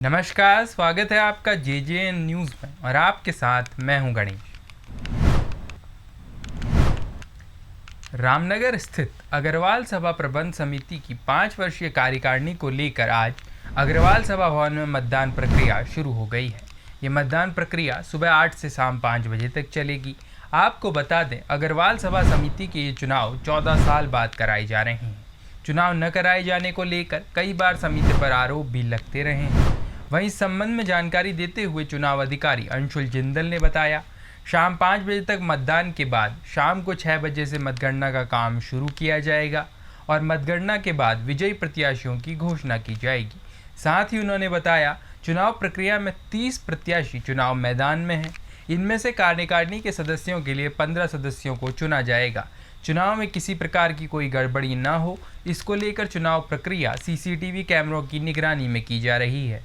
नमस्कार, स्वागत है आपका जेजेएन न्यूज़ में और आपके साथ मैं हूं गणेश। रामनगर स्थित अग्रवाल सभा प्रबंध समिति की 5 वर्षीय कार्यकारिणी को लेकर आज अग्रवाल सभा भवन में मतदान प्रक्रिया शुरू हो गई है। ये मतदान प्रक्रिया सुबह 8 से शाम 5 बजे तक चलेगी। आपको बता दें, अग्रवाल सभा समिति के ये चुनाव 14 साल बाद कराए जा रहे हैं। चुनाव न कराए जाने को लेकर कई बार समिति पर आरोप भी लगते रहे हैं। वहीं इस संबंध में जानकारी देते हुए चुनाव अधिकारी अंशुल जिंदल ने बताया, शाम 5 बजे तक मतदान के बाद शाम को 6 बजे से मतगणना का काम शुरू किया जाएगा और मतगणना के बाद विजयी प्रत्याशियों की घोषणा की जाएगी। साथ ही उन्होंने बताया, चुनाव प्रक्रिया में 30 प्रत्याशी चुनाव मैदान में हैं। इनमें से कार्यकारिणी के सदस्यों के लिए 15 सदस्यों को चुना जाएगा। चुनाव में किसी प्रकार की कोई गड़बड़ी न हो, इसको लेकर चुनाव प्रक्रिया सीसीटीवी कैमरों की निगरानी में की जा रही है।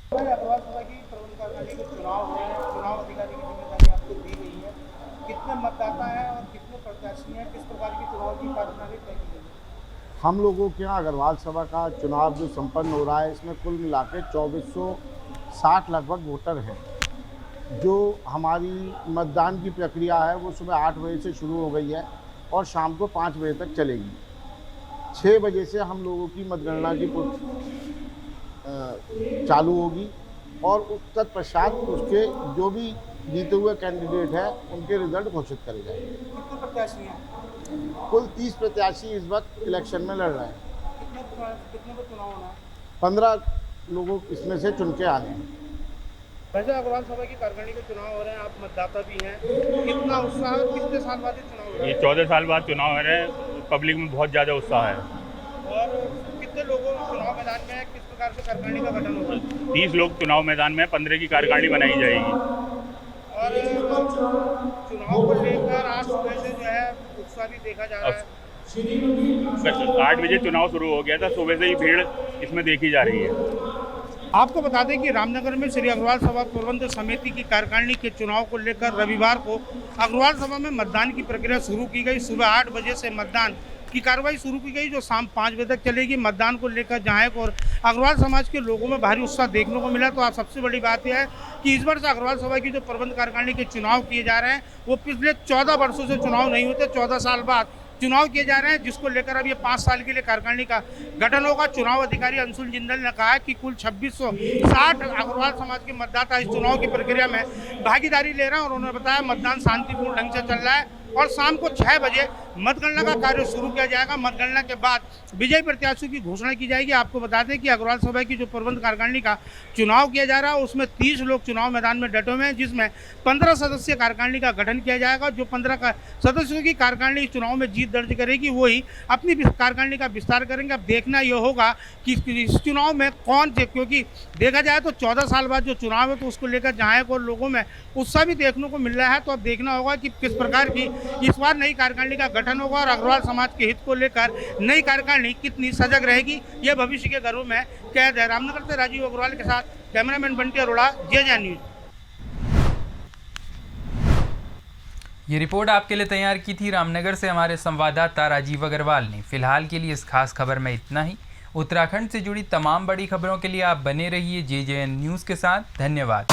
कितने मतदाता है और कितने प्रत्याशी हैं, किस प्रकार की चुनाव की कार्यप्रणाली तय की गई है? हम लोगों के यहाँ अग्रवाल सभा का चुनाव जो संपन्न हो रहा है, इसमें कुल मिला के 2460 लगभग वोटर हैं। जो हमारी मतदान की प्रक्रिया है वो सुबह 8 बजे से शुरू हो गई है और शाम को 5 बजे तक चलेगी। 6 बजे से हम लोगों की मतगणना की चालू होगी और तत्पश्चात उसके जो भी जीते हुए कैंडिडेट है उनके रिजल्ट घोषित करे जाएंगे। कितने प्रत्याशी हैं? कुल 30 प्रत्याशी इस वक्त इलेक्शन में लड़ रहे हैं। कितने पर चुनाव होना है? 15 लोगों इसमें से चुन के आने हैं। वैसे अग्रवाल सभा की कार्यकारिणी के चुनाव हो रहे हैं, आप मतदाता भी हैं, कितना उत्साह है? कितने साल बाद ये चुनाव हो रहा है? ये 14 साल बाद चुनाव हो रहे हैं। पब्लिक में बहुत ज़्यादा उत्साह है। और कितने लोगों चुनाव मैदान में है, किस प्रकार से कार्यकारिणी का गठन होगा? 30 लोग चुनाव मैदान में, 15 की कार्यकारिणी बनाई जाएगी। और चुनाव को लेकर आज सुबह से जो है उत्साह भी देखा जा रहा है। 8 बजे चुनाव शुरू हो गया था, सुबह से ही भीड़ इसमें देखी जा रही है। आपको बता दें कि रामनगर में श्री अग्रवाल सभा प्रबंध समिति की कार्यकारिणी के चुनाव को लेकर रविवार को अग्रवाल सभा में मतदान की प्रक्रिया शुरू की गई। सुबह 8 बजे से मतदान की कार्रवाई शुरू की गई, जो शाम 5 बजे तक चलेगी। मतदान को लेकर जहाँ और अग्रवाल समाज के लोगों में भारी उत्साह देखने को मिला। तो आप सबसे बड़ी बात यह है कि इस वर्ष अग्रवाल सभा की जो प्रबंध कार्यकारिणी के चुनाव किए जा रहे हैं वो पिछले 14 वर्षों से चुनाव नहीं होते, 14 साल बाद चुनाव किए जा रहे हैं, जिसको लेकर अब ये 5 साल के लिए कार्यकारिणी का गठन होगा। चुनाव अधिकारी अंशुल जिंदल ने कहा कि कुल 2660 अग्रवाल समाज के मतदाता इस चुनाव की प्रक्रिया में भागीदारी ले रहे हैं और उन्होंने बताया मतदान शांतिपूर्ण ढंग से चल रहा है और शाम को 6 बजे मतगणना का कार्य शुरू किया जाएगा। मतगणना के बाद विजयी प्रत्याशियों की घोषणा की जाएगी। आपको बता दें कि अग्रवाल सभा की जो प्रबंध कार्यकारिणी का चुनाव किया जा रहा है उसमें 30 लोग चुनाव मैदान में डटे हुए हैं, जिसमें 15 सदस्यीय कार्यकारिणी का गठन किया जाएगा। जो 15 सदस्यों की कार्यकारिणी इस चुनाव में जीत दर्ज करेगी वही अपनी कार्यकारिणी का विस्तार करेंगे। अब देखना यह होगा कि इस चुनाव में कौन, क्योंकि देखा जाए तो 14 साल बाद जो चुनाव है तो उसको लेकर जहाँ और लोगों में उत्साह भी देखने को मिल रहा है। तो अब देखना होगा कि किस प्रकार की इस बार नई कार्यकारिणी का गठन होगा और अग्रवाल समाज के हित को लेकर नई कार्यकारिणी कितनी सजग रहेगी, यह भविष्य के घरों में कैद है। रामनगर से राजीव अग्रवाल के साथ cameraman Bunty Arora, JJN news. ये रिपोर्ट आपके लिए तैयार की थी रामनगर से हमारे संवाददाता राजीव अग्रवाल ने। फिलहाल के लिए इस खास खबर में इतना ही। उत्तराखंड से जुड़ी तमाम बड़ी खबरों के लिए आप बने रहिए जेजेएन न्यूज़ के साथ। धन्यवाद।